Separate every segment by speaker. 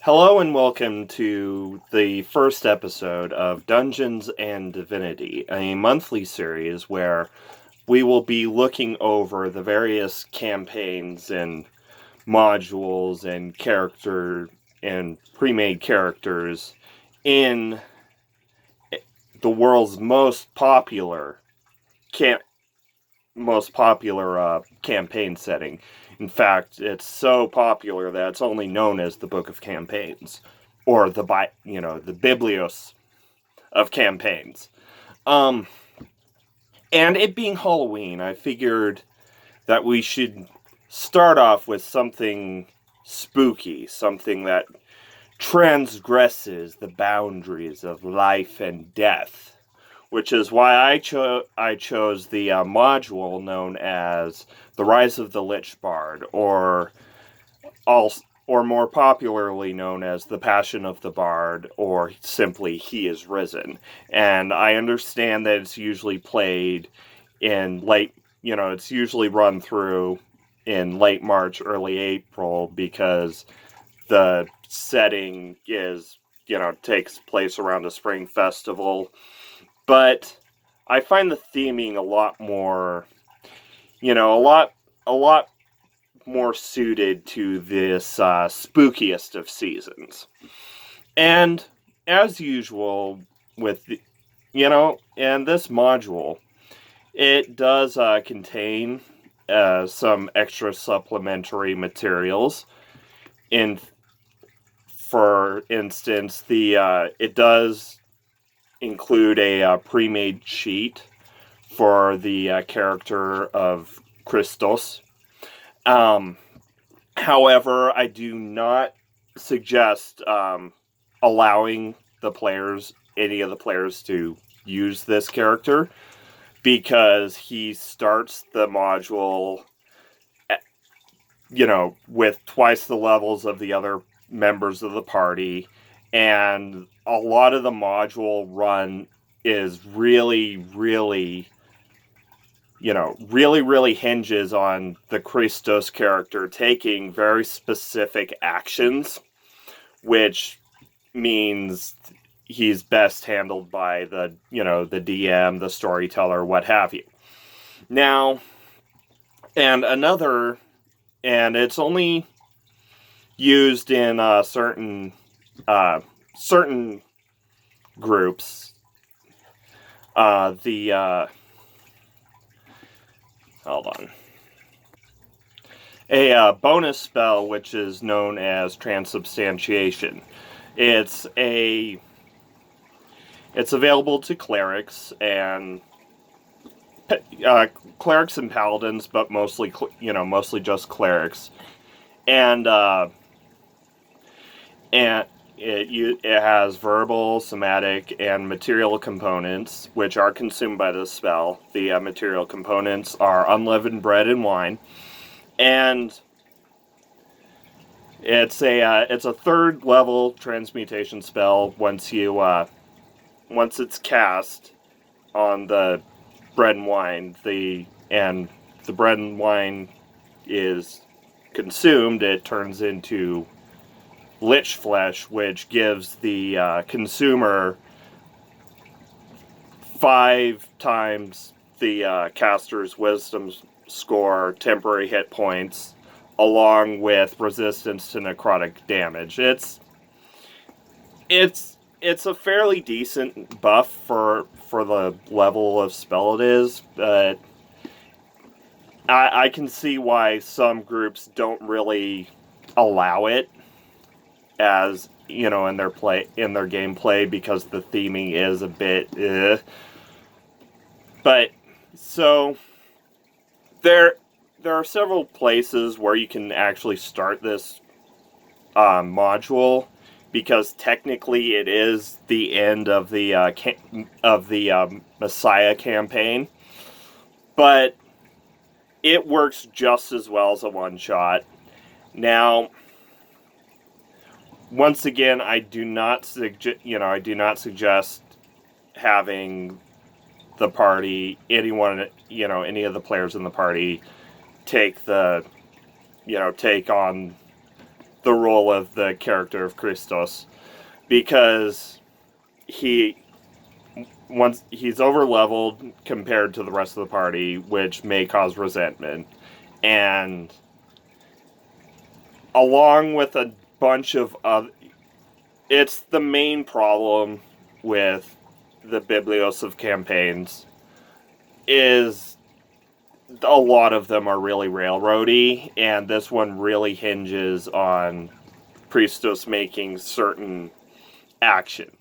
Speaker 1: Hello and welcome to the first episode of Dungeons and Divinity, a monthly series where we will be looking over the various campaigns and modules and character and pre-made characters in the world's most popular campaign setting. In fact, it's so popular that it's only known as the Book of Campaigns, or the Biblios of Campaigns. And it being Halloween, I figured that we should start off with something spooky, something that transgresses the boundaries of life and death, which is why I chose the module known as The Rise of the Lich Bard, or more popularly known as The Passion of the Bard, or simply He is Risen. And I understand that it's usually played in it's usually run through in late March, early April, because the setting takes place around a spring festival. But I find the theming a lot more suited to this spookiest of seasons. And as usual with and this module, it does contain some extra supplementary materials. For instance, it does include a pre-made sheet for the character of Christos. However, I do not suggest allowing any of the players to use this character, because he starts the module with twice the levels of the other members of the party, and a lot of the module run is really hinges on the Christos character taking very specific actions, which means he's best handled by the DM, the storyteller, what have you. Now, and it's only used in certain groups. Hold on. A bonus spell which is known as transubstantiation. It's available to clerics and paladins, but mostly just clerics. And it has verbal, somatic, and material components, which are consumed by the spell. The material components are unleavened bread and wine, and it's a third level transmutation spell. Once it's cast on the bread and wine, the bread and wine is consumed, it turns into Lich flesh, which gives the consumer 5 times the caster's wisdom score, temporary hit points, along with resistance to necrotic damage. It's a fairly decent buff for the level of spell it is, but I can see why some groups don't really allow it as in their gameplay, because the theming is a bit But so there are several places where you can actually start this module, because technically it is the end of the Messiah campaign, but it works just as well as a one-shot. Now, once again, I do not suggest having the party, any of the players in the party take on the role of the character of Christos, because he once he's over leveled compared to the rest of the party, which may cause resentment, and along with a bunch of other, it's the main problem with the Biblios of campaigns is a lot of them are really railroady, and this one really hinges on Priestos making certain actions.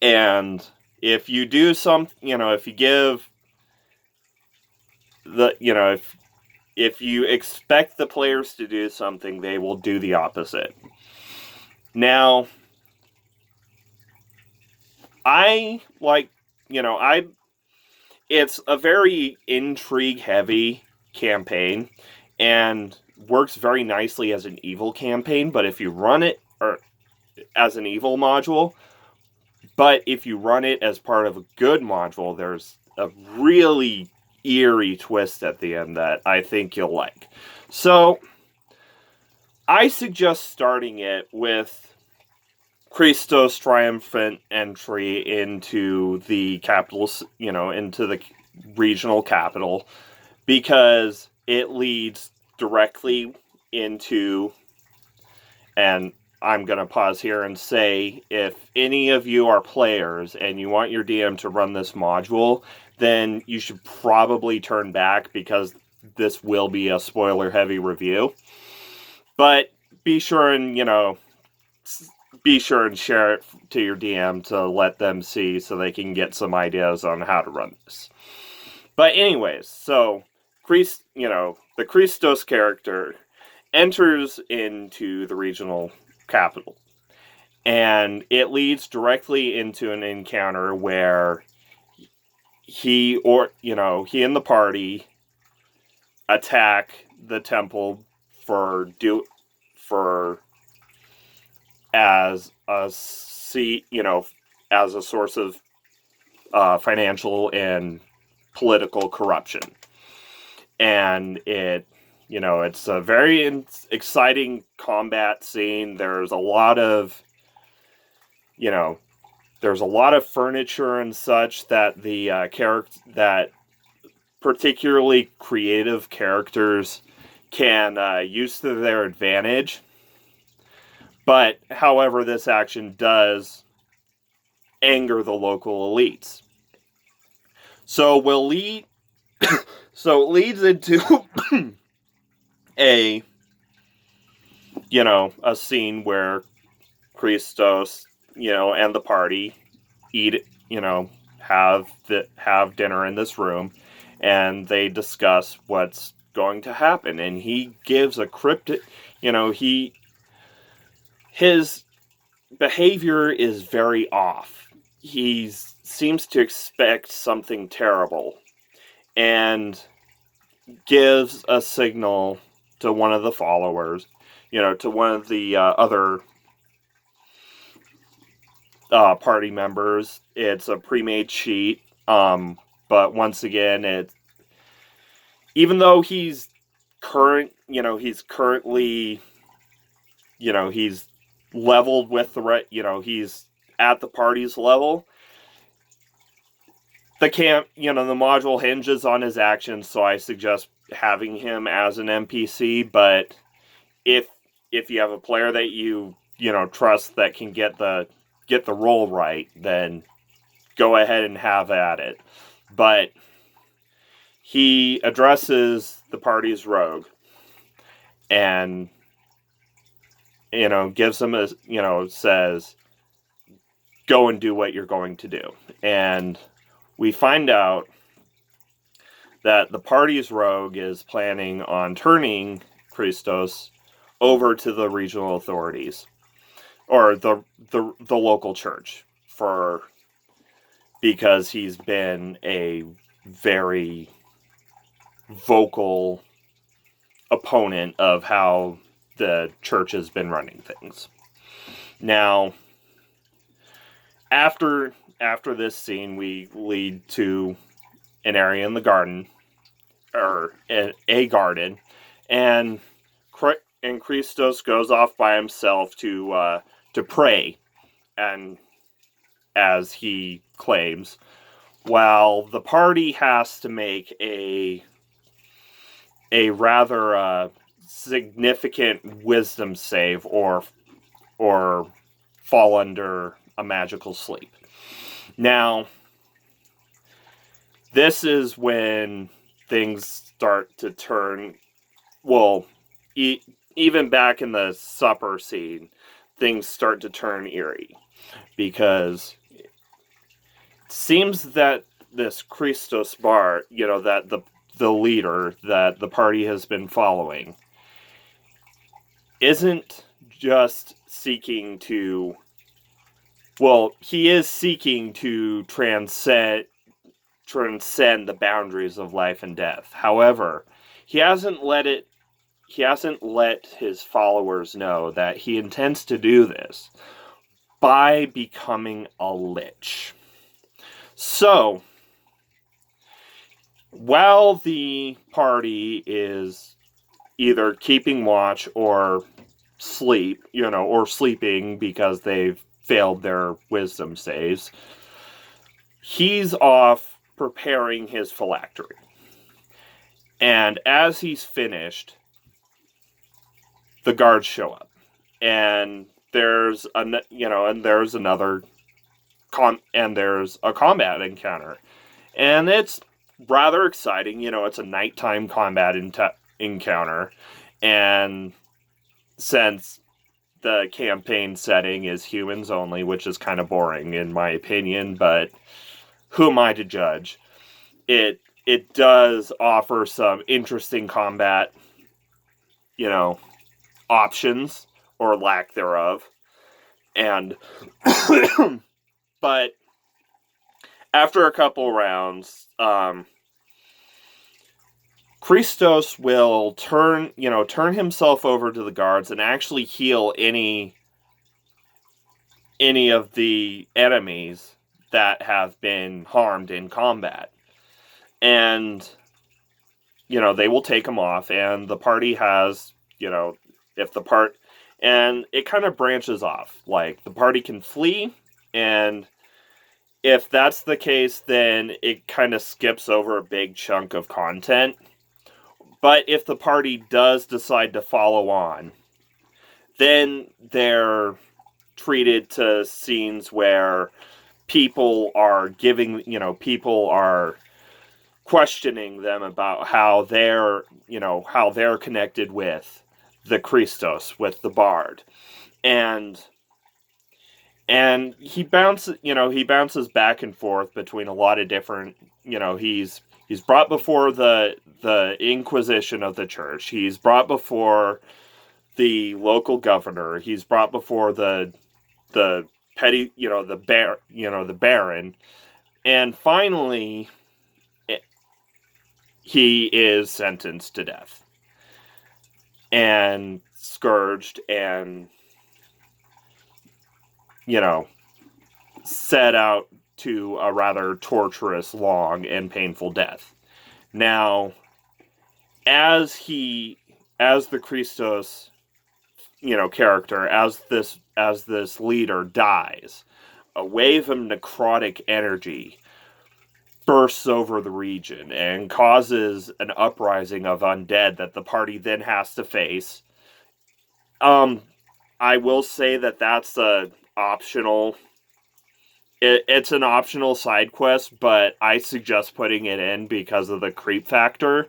Speaker 1: And if you do if you give if you expect the players to do something, they will do the opposite. Now, it's a very intrigue-heavy campaign, and works very nicely as an evil campaign, but if you run it as an evil module, but if you run it as part of a good module, there's a really eerie twist at the end that I think you'll like. So, I suggest starting it with Christos' triumphant entry into the capital, into the regional capital, because it leads directly into, and I'm going to pause here and say, if any of you are players and you want your DM to run this module, then you should probably turn back, because this will be a spoiler-heavy review. But be sure and share it to your DM to let them see, so they can get some ideas on how to run this. But anyways, so the Christos character enters into the regional capital, and it leads directly into an encounter where he and the party attack the temple as a source of financial and political corruption. And it's a very exciting combat scene. There's a lot of furniture and such that that particularly creative characters can use to their advantage. But, however, this action does anger the local elites. So it leads into a scene where Christos, and the party have dinner in this room, and they discuss what's going to happen. And he gives a cryptic, his behavior is very off. He seems to expect something terrible, and gives a signal to one of the followers, to one of the other party members. It's a pre-made sheet, but once again, even though he's currently, he's leveled with he's at the party's level. The module hinges on his actions, so I suggest having him as an NPC. But if you have a player that you trust that can get the role right, then go ahead and have at it. But he addresses the party's rogue, and gives him says, go and do what you're going to do. And we find out that the party's rogue is planning on turning Christos over to the regional authorities, or the local church, because he's been a very vocal opponent of how the church has been running things. Now, after this scene, we lead to an area in the garden, or a garden, and Christos goes off by himself to pray, and as he claims, while the party has to make a rather significant wisdom save or fall under a magical sleep. Now, this is when things start to turn. Well, even back in the supper scene, things start to turn eerie, because it seems that this Christos Bar, that the leader that the party has been following, isn't just seeking to. Well, he is seeking to transcend the boundaries of life and death. However, he hasn't let his followers know that he intends to do this by becoming a lich. So, while the party is either keeping watch or sleeping because they've failed their wisdom saves, he's off preparing his phylactery. And as he's finished, the guards show up, and there's a combat encounter, and it's rather exciting. It's a nighttime combat encounter, and since the campaign setting is humans only, which is kind of boring in my opinion, but who am I to judge? It does offer some interesting combat, options or lack thereof. And but after a couple rounds, Christos will turn himself over to the guards and actually heal any of the enemies that have been harmed in combat. And, they will take him off, and the party has, and it kind of branches off. Like, the party can flee, and if that's the case, then it kind of skips over a big chunk of content. But if the party does decide to follow on, then they're treated to scenes where people are questioning them about how they're connected with the Christos, with the Bard. And he bounces back and forth between a lot of different, he's brought before the Inquisition of the church. He's brought before the local governor. He's brought before the petty, the baron. And finally, he is sentenced to death and scourged and, set out to a rather torturous, long, and painful death. Now, as the Christos, character, as this leader dies, a wave of necrotic energy bursts over the region and causes an uprising of undead that the party then has to face. I will say that that's a optional. It's an optional side quest, but I suggest putting it in because of the creep factor,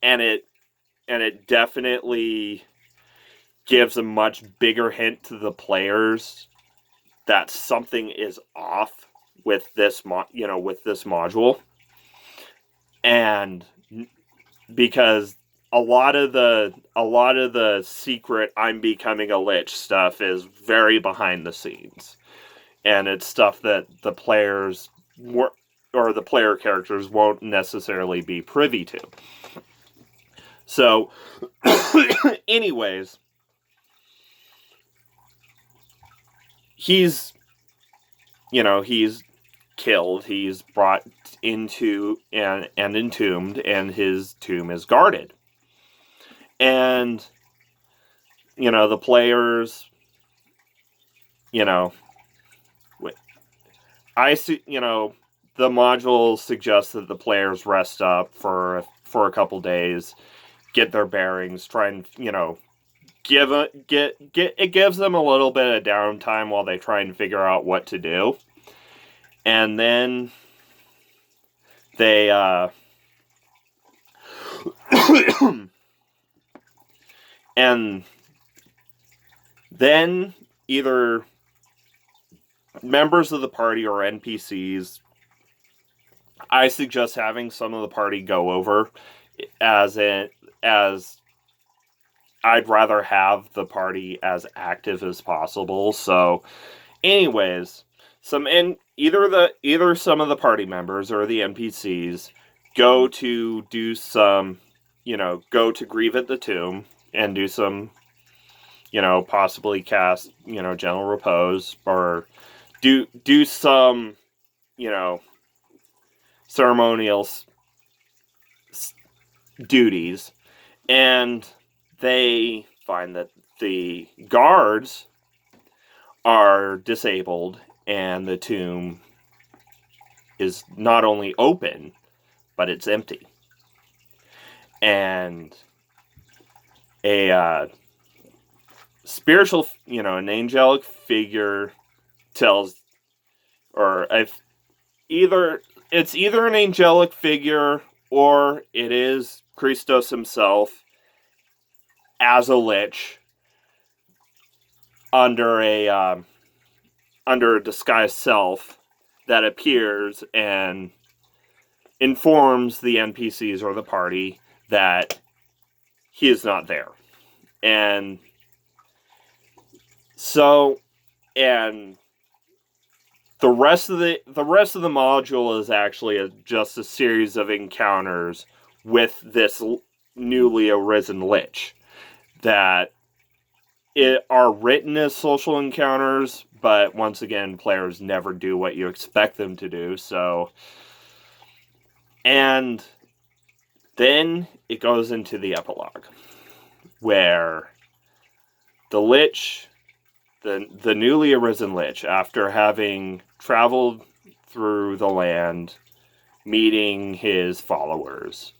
Speaker 1: and it definitely gives a much bigger hint to the players that something is off with this module. And because a lot of the secret I'm becoming a lich stuff is very behind the scenes. And it's stuff that the players or the player characters won't necessarily be privy to. So, anyways, he's killed, he's brought into and entombed, and his tomb is guarded. And, the players, you know, I see, the module suggests that the players rest up for a couple days, get their bearings, try and, it gives them a little bit of downtime while they try and figure out what to do. And then they and then either members of the party or NPCs, I suggest having some of the party go over, as I'd rather have the party as active as possible. So, anyways, either some of the party members or the NPCs go to do some, go to grieve at the tomb and do some, possibly cast, gentle repose, or do some, ceremonial duties, and they find that the guards are disabled and the tomb is not only open, but it's empty. And a spiritual, an angelic figure tells, or it's either an angelic figure or it is Christos himself as a lich under a disguised self that appears and informs the NPCs or the party that he is not there. And so, and the rest of the module is actually just a series of encounters with this newly arisen lich that are written as social encounters, but once again, players never do what you expect them to do. So, and then it goes into the epilogue, where the lich, the newly arisen lich, after having traveled through the land, meeting his followers,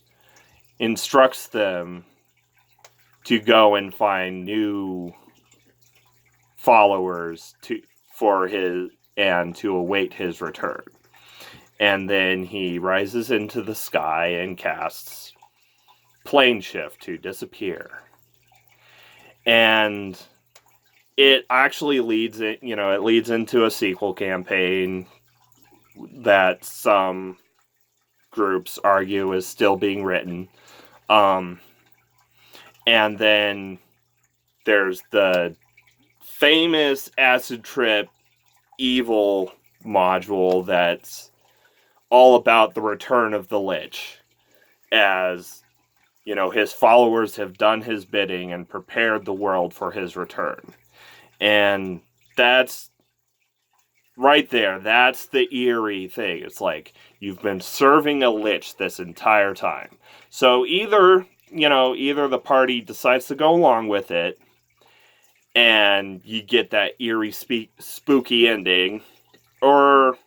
Speaker 1: instructs them to go and find new followers to await his return. And then he rises into the sky and casts plane shift to disappear. And it actually leads into a sequel campaign that some groups argue is still being written. And then there's the famous acid trip evil module that's all about the return of the Lich, as his followers have done his bidding and prepared the world for his return. And that's right there. That's the eerie thing. It's like, you've been serving a lich this entire time. So either the party decides to go along with it, and you get that eerie, spooky ending, or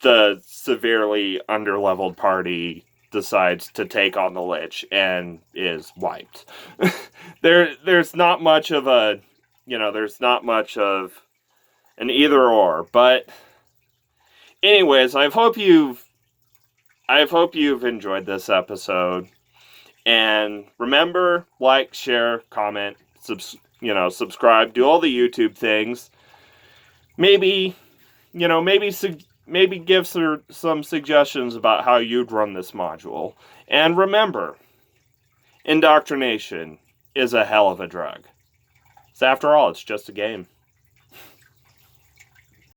Speaker 1: the severely underleveled party decides to take on the lich and is wiped. There's not much of an either or, but anyways, I hope you've enjoyed this episode. And remember, like, share, comment, subscribe, do all the YouTube things. Maybe give some suggestions about how you'd run this module. And remember, indoctrination is a hell of a drug. So after all, it's just a game.